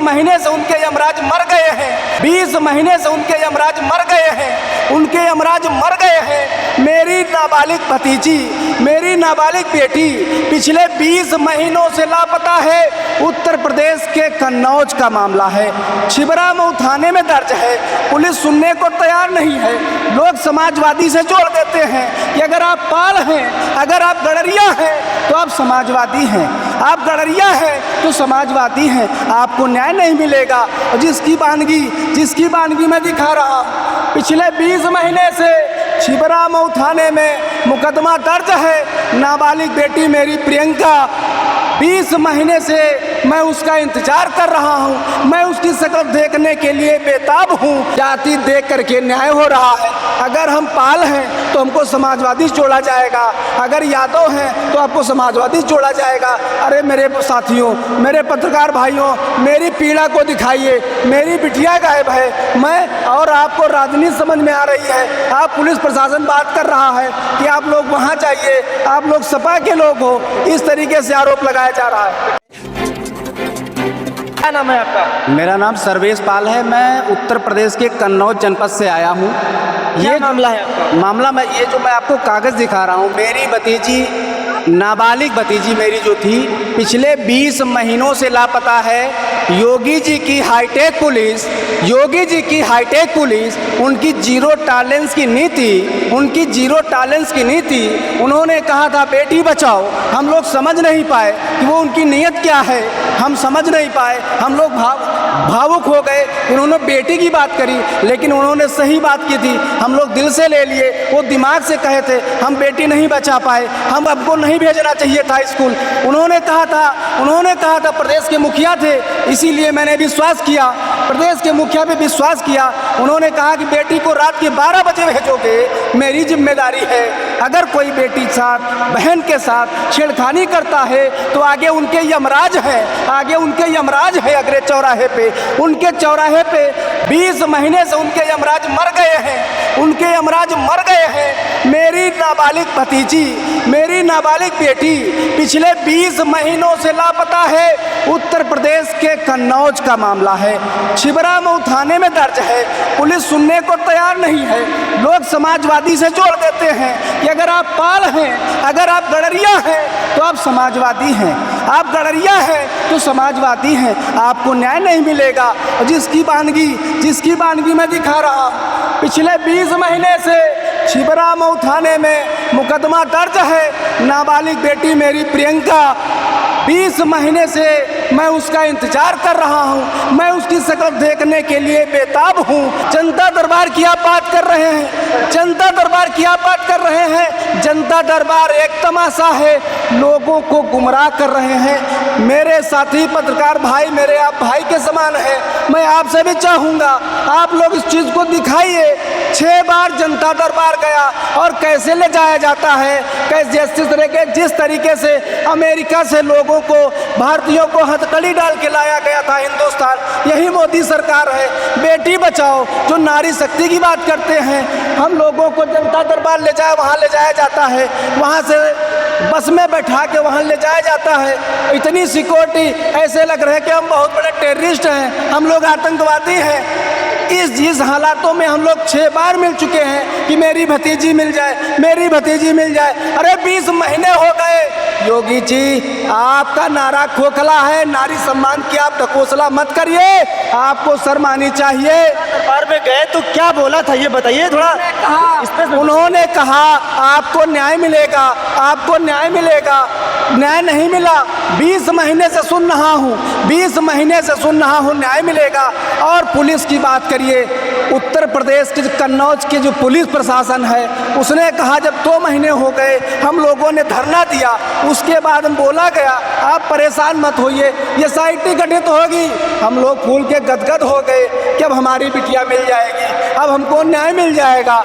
महीने से उनके यमराज मर गए हैं, 20 महीने से उनके यमराज मर गए हैं, उनके यमराज मर गए हैं। मेरी नाबालिग भतीजी, मेरी नाबालिग बेटी पिछले 20 महीनों से लापता है। उत्तर प्रदेश के कन्नौज का मामला है, छिबरामऊ थाने में दर्ज है। पुलिस सुनने को तैयार नहीं है। लोग समाजवादी से जोड़ देते हैं कि अगर आप पाल हैं, अगर आप गडरिया हैं तो आप समाजवादी हैं, आप गडरिया हैं तो समाजवादी हैं, आपको न्याय नहीं मिलेगा। और जिसकी बानगी मैं दिखा रहा हूँ, पिछले 20 महीने से छिबरामऊ थाने में मुकदमा दर्ज है। नाबालिग बेटी मेरी प्रियंका, 20 महीने से मैं उसका इंतजार कर रहा हूँ, मैं उसकी शक्ल देखने के लिए बेताब हूँ। जाति देख करके न्याय हो रहा है। अगर हम पाल हैं तो हमको समाजवादी जोड़ा जाएगा, अगर यादव हैं तो आपको समाजवादी जोड़ा जाएगा। अरे मेरे साथियों, मेरे पत्रकार भाइयों, मेरी पीड़ा को दिखाइए। मेरी बिटिया गायब है, मैं और आपको राजनीति समझ में आ रही है। आप पुलिस प्रशासन बात कर रहा है कि आप लोग वहाँ जाइए, आप लोग सपा के लोग हो, इस तरीके से आरोप लगाया जा रहा है। क्या नाम है आपका? मेरा नाम सर्वेश पाल है, मैं उत्तर प्रदेश के कन्नौज जनपद से आया हूँ। ये मामला है आपका? मामला ये जो मैं आपको कागज़ दिखा रहा हूँ, मेरी भतीजी, नाबालिग भतीजी मेरी जो थी, पिछले 20 महीनों से लापता है। योगी जी की हाईटेक पुलिस, उनकी जीरो टॉलरेंस की नीति, उन्होंने कहा था बेटी बचाओ। हम लोग समझ नहीं पाए कि वो उनकी नीयत क्या है, हम समझ नहीं पाए, हम लोग भावुक हो गए। उन्होंने बेटी की बात करी, लेकिन उन्होंने सही बात की थी, हम लोग दिल से ले लिए। वो दिमाग से कहे थे, हम बेटी नहीं बचा पाए, हम आपको नहीं भेजना चाहिए था स्कूल। उन्होंने कहा था प्रदेश के मुखिया थे, इसीलिए मैंने विश्वास किया, प्रदेश के मुखिया पे विश्वास किया। उन्होंने कहा कि बेटी को रात के 12 बजे भेजोगे, मेरी जिम्मेदारी है। अगर कोई बेटी साथ, बहन के साथ छेड़खानी करता है तो आगे उनके यमराज है, अगले चौराहे पे, उनके चौराहे पे 20 महीने से उनके यमराज मर गए हैं, मेरी नाबालिग भतीजी, मेरी नाबालिग बेटी पिछले 20 महीनों से लापता है। उत्तर प्रदेश के कन्नौज का मामला है, छिबरामऊ थाने में दर्ज है। पुलिस सुनने को तैयार नहीं है। लोग समाजवादी से जोड़ देते हैं कि अगर आप पाल हैं, अगर आप गडरिया हैं तो आप समाजवादी हैं, आप गडरिया हैं तो समाजवादी हैं, आपको न्याय नहीं मिलेगा। और जिसकी बानगी मैं दिखा रहा हूँ, पिछले 20 महीने से छिबरामऊ थाने में मुकदमा दर्ज है। नाबालिग बेटी मेरी प्रियंका, 20 महीने से मैं उसका इंतजार कर रहा हूँ, मैं उसकी शक्ल देखने के लिए बेताब हूँ। जनता दरबार की आप बात कर रहे हैं, जनता दरबार एक तमाशा है, लोगों को गुमराह कर रहे हैं। मेरे साथी पत्रकार भाई मेरे आप भाई के समान है, मैं आपसे भी चाहूँगा आप लोग इस चीज़ को दिखाइए। 6 बार जनता दरबार गया और कैसे ले जाया जाता है, जिस तरीके से अमेरिका से लोगों को, भारतीयों को हथकड़ी डाल के लाया गया था हिंदुस्तान, यही मोदी सरकार है। बेटी बचाओ, जो नारी शक्ति की बात करते हैं, हम लोगों को जनता दरबार वहाँ ले जाया जाता है, वहाँ से बस में बैठा के वहाँ ले जाया जाता है। इतनी सिक्योरिटी, ऐसे लग रहा है कि हम बहुत बड़े टेररिस्ट हैं, हम लोग आतंकवादी हैं। इस हालातों में हम लोग 6 बार मिल चुके हैं कि मेरी भतीजी मिल जाए। अरे 20 महीने हो गए। योगी जी, आपका नारा खोखला है, नारी सम्मान की आप ढकोसला मत करिए, आपको शर्म आनी चाहिए। दरबार में गए तो क्या बोला था, ये बताइए थोड़ा। उन्होंने कहा आपको न्याय मिलेगा, न्याय नहीं मिला। 20 महीने से सुन रहा हूँ, न्याय मिलेगा। और पुलिस की बात करिए, उत्तर प्रदेश के कन्नौज के जो पुलिस प्रशासन है, उसने कहा जब 2 महीने हो गए, हम लोगों ने धरना दिया, उसके बाद हम बोला गया आप परेशान मत होइए, ये SIT गठित होगी। हम लोग फूल के गदगद हो गए कि अब हमारी बिटिया मिल जाएगी, अब हमको न्याय मिल जाएगा।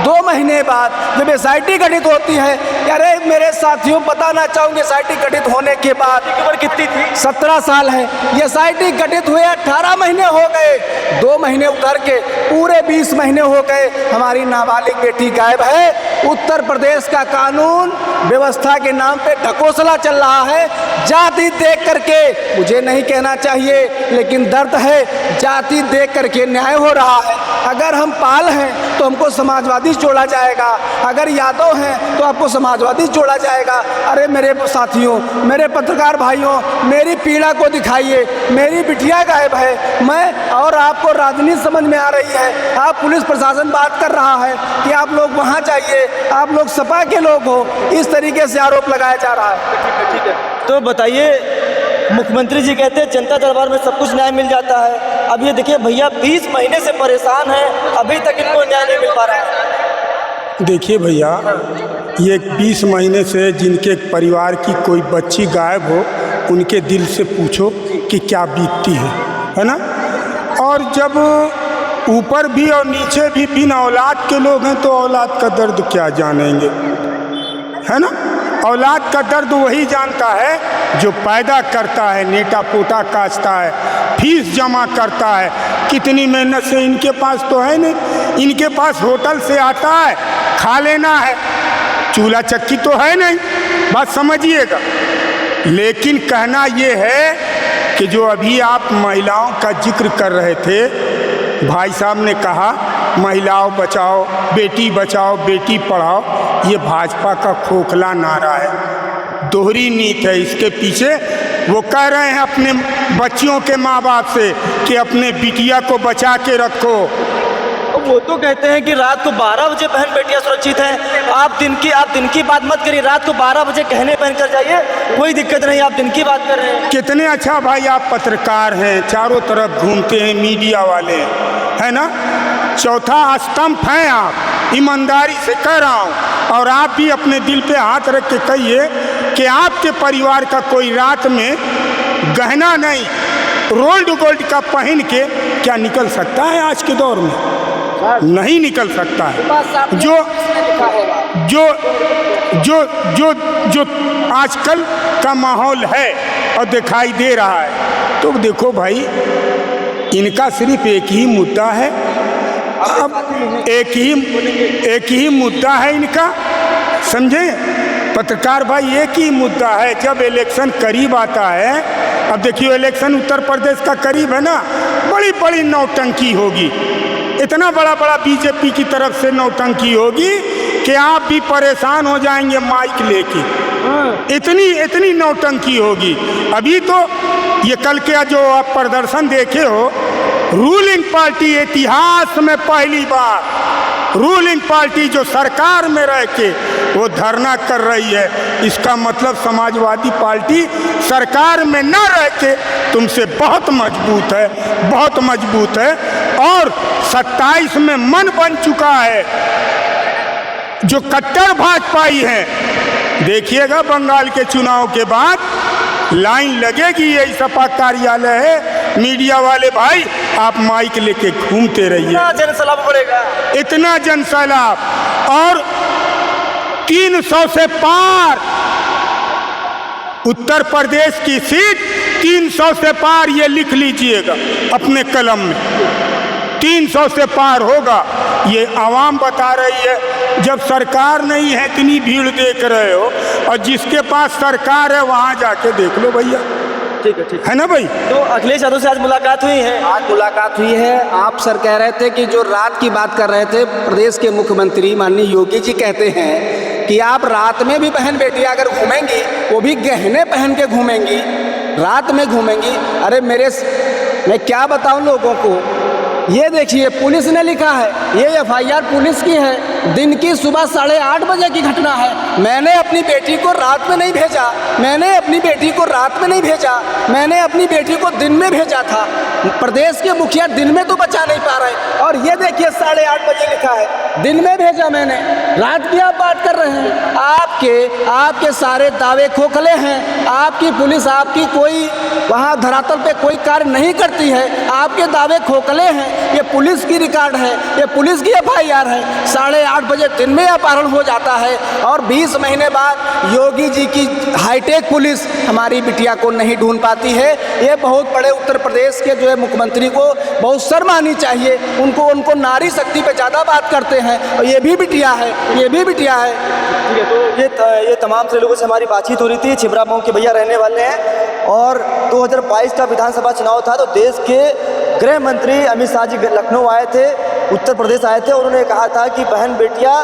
2 महीने बाद जब SIT गठित होती है, अरे मेरे साथियों बताना चाहूँगे, SIT गठित होने के बाद उम्र कितनी थी? 17 साल है। ये SIT गठित हुए 18 महीने हो गए, 2 महीने उधर के पूरे 20 महीने हो गए, हमारी नाबालिग बेटी गायब है। उत्तर प्रदेश का कानून व्यवस्था के नाम पे ढकोसला चल रहा है, जाति देख करके, मुझे नहीं कहना चाहिए लेकिन दर्द है, जाति देख करके न्याय हो रहा है। अगर हम पाल हैं तो हमको समाजवादी जोड़ा जाएगा, अगर यादव हैं तो आपको समाजवादी जोड़ा जाएगा। अरे मेरे साथियों, मेरे पत्रकार भाइयों, मेरी पीड़ा को दिखाइए। मेरी बिटिया गायब है, मैं और आपको राजनीति समझ में आ रही है। आप पुलिस प्रशासन बात कर रहा है कि आप लोग वहाँ जाइए, आप लोग सपा के लोग हो, इस तरीके से आरोप लगाया जा रहा है। ठीक है, तो बताइए, मुख्यमंत्री जी कहते हैं जनता दरबार में सब कुछ न्याय मिल जाता है। अब ये देखिए भैया 20 महीने से परेशान हैं, अभी तक इनको न्याय नहीं मिल पा रहा है। देखिए भैया, ये 20 महीने से जिनके परिवार की कोई बच्ची गायब हो, उनके दिल से पूछो कि क्या बीतती है ना। और जब ऊपर भी और नीचे भी बिन औलाद के लोग हैं तो औलाद का दर्द क्या जानेंगे, है ना। औलाद का दर्द वही जानता है जो पैदा करता है, नेटा पोटा काटता है, फीस जमा करता है। कितनी मेहनत से, इनके पास तो है नहीं, इनके पास होटल से आता है, खा लेना है, चूल्हा चक्की तो है नहीं, बात समझिएगा। लेकिन कहना ये है कि जो अभी आप महिलाओं का जिक्र कर रहे थे, भाई साहब ने कहा महिलाओं बचाओ, बेटी बचाओ, बेटी पढ़ाओ, ये भाजपा का खोखला नारा है, दोहरी नीति है इसके पीछे। वो कह रहे हैं अपने बच्चियों के माँ बाप से कि अपने बिटिया को बचा के रखो। वो तो कहते हैं कि रात को 12 बजे बहन बेटियां सुरक्षित हैं। आप दिन की बात मत करिए, रात को 12 बजे गहने पहन कर जाइए, कोई दिक्कत नहीं, आप दिन की बात कर रहे हैं। कितने अच्छा भाई आप पत्रकार हैं, चारों तरफ घूमते हैं, मीडिया वाले, है ना। चौथा स्तंभ हैं आप, ईमानदारी से कह रहा हूँ। और आप भी अपने दिल पे हाथ रख के कहिए कि आपके परिवार का कोई रात में गहना नहीं, रोल्ड गोल्ड का पहन के क्या निकल सकता है आज के दौर में? नहीं निकल सकता है। जो आजकल का माहौल है और दिखाई दे रहा है, तो देखो भाई, इनका सिर्फ एक ही मुद्दा है, अब एक ही मुद्दा है इनका, समझे पत्रकार भाई, एक ही मुद्दा है। जब इलेक्शन करीब आता है, अब देखिए इलेक्शन उत्तर प्रदेश का करीब है ना, बड़ी बड़ी नौटंकी होगी, इतना बड़ा बड़ा बीजेपी की तरफ से नौटंकी होगी कि आप भी परेशान हो जाएंगे माइक लेके, इतनी नौटंकी होगी। अभी तो ये कल के जो आप प्रदर्शन देखे हो, रूलिंग पार्टी इतिहास में पहली बार, रूलिंग पार्टी जो सरकार में रह के वो धरना कर रही है, इसका मतलब समाजवादी पार्टी सरकार में न रह के तुमसे बहुत मजबूत है, बहुत मजबूत है। और 27 में मन बन चुका है। जो कट्टर भाजपाई हैं, देखिएगा बंगाल के चुनाव के बाद लाइन लगेगी, यही सपा कार्यालय है। मीडिया वाले भाई, आप माइक लेके घूमते रहिए, इतना जनसैलाब बढ़ेगा, इतना जनसैलाब। और 300 से पार उत्तर प्रदेश की सीट, 300 से पार, ये लिख लीजिएगा अपने कलम में, 300 से पार होगा। ये आवाम बता रही है। जब सरकार नहीं है, इतनी भीड़ देख रहे हो, और जिसके पास सरकार है वहाँ जाके देख लो भैया। ठीक है ना भाई। तो अखिलेश यादव से आज मुलाकात हुई है? आज मुलाकात हुई है। आप सर कह रहे थे कि जो रात की बात कर रहे थे, प्रदेश के मुख्यमंत्री माननीय योगी जी कहते हैं कि आप रात में भी बहन बेटियां अगर घूमेंगी, वो भी गहने पहन के घूमेंगी, रात में घूमेंगी। अरे मैं क्या बताऊं लोगों को, ये देखिए पुलिस ने लिखा है, ये एफआईआर पुलिस की है, दिन की सुबह 8:30 बजे की घटना है। मैंने अपनी बेटी को रात में नहीं भेजा, मैंने अपनी बेटी को रात में नहीं भेजा, मैंने अपनी बेटी को दिन में भेजा था। प्रदेश के मुखिया दिन में तो बचा नहीं पा रहे, और ये देखिए 8:30 बजे लिखा है, दिन में भेजा मैंने, रात की आप बात कर रहे हैं। आपके सारे दावे खोखले हैं। आपकी पुलिस, आपकी कोई वहाँ धरातल पे कोई कार्य नहीं करती है, आपके दावे खोखले हैं। ये पुलिस की रिकॉर्ड है, ये पुलिस की एफआईआर है। 8:30 बजे दिन में अपहरण हो जाता है और 20 महीने बाद योगी जी की हाईटेक पुलिस हमारी बिटिया को नहीं ढूंढ पाती है। ये बहुत बड़े उत्तर प्रदेश के जो है मुख्यमंत्री को बहुत शर्म आनी चाहिए। उनको नारी शक्ति पे ज़्यादा बात करते हैं और ये भी बिटिया है, ये भी बिटिया है। ठीक है, तो ये तमाम से लोगों से हमारी बातचीत हो रही थी। छिबरा मऊ के भैया रहने वाले हैं और 2022 का विधानसभा चुनाव था तो देश के गृह मंत्री अमित शाह जी लखनऊ आए थे, उत्तर प्रदेश आए थे और उन्होंने कहा था कि बहन बेटियां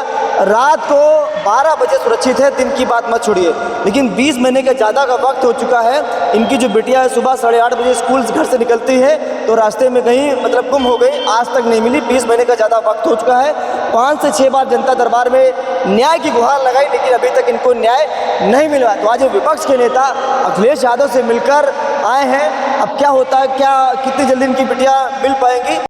रात को 12 बजे सुरक्षित है, दिन की बात मत छोड़िए। लेकिन 20 महीने का ज़्यादा का वक्त हो चुका है। इनकी जो बिटिया है सुबह 8:30 बजे स्कूल घर से निकलती है तो रास्ते में कहीं मतलब गुम हो गई, आज तक नहीं मिली। 20 महीने का ज़्यादा वक्त हो चुका है। 5 से 6 बार जनता दरबार में न्याय की गुहार लगाई लेकिन अभी तक इनको न्याय नहीं मिला। तो आज विपक्ष के नेता अखिलेश यादव से मिलकर आए हैं। अब क्या होता है, क्या कितनी जल्दी इनकी बिटिया मिल पाएंगी।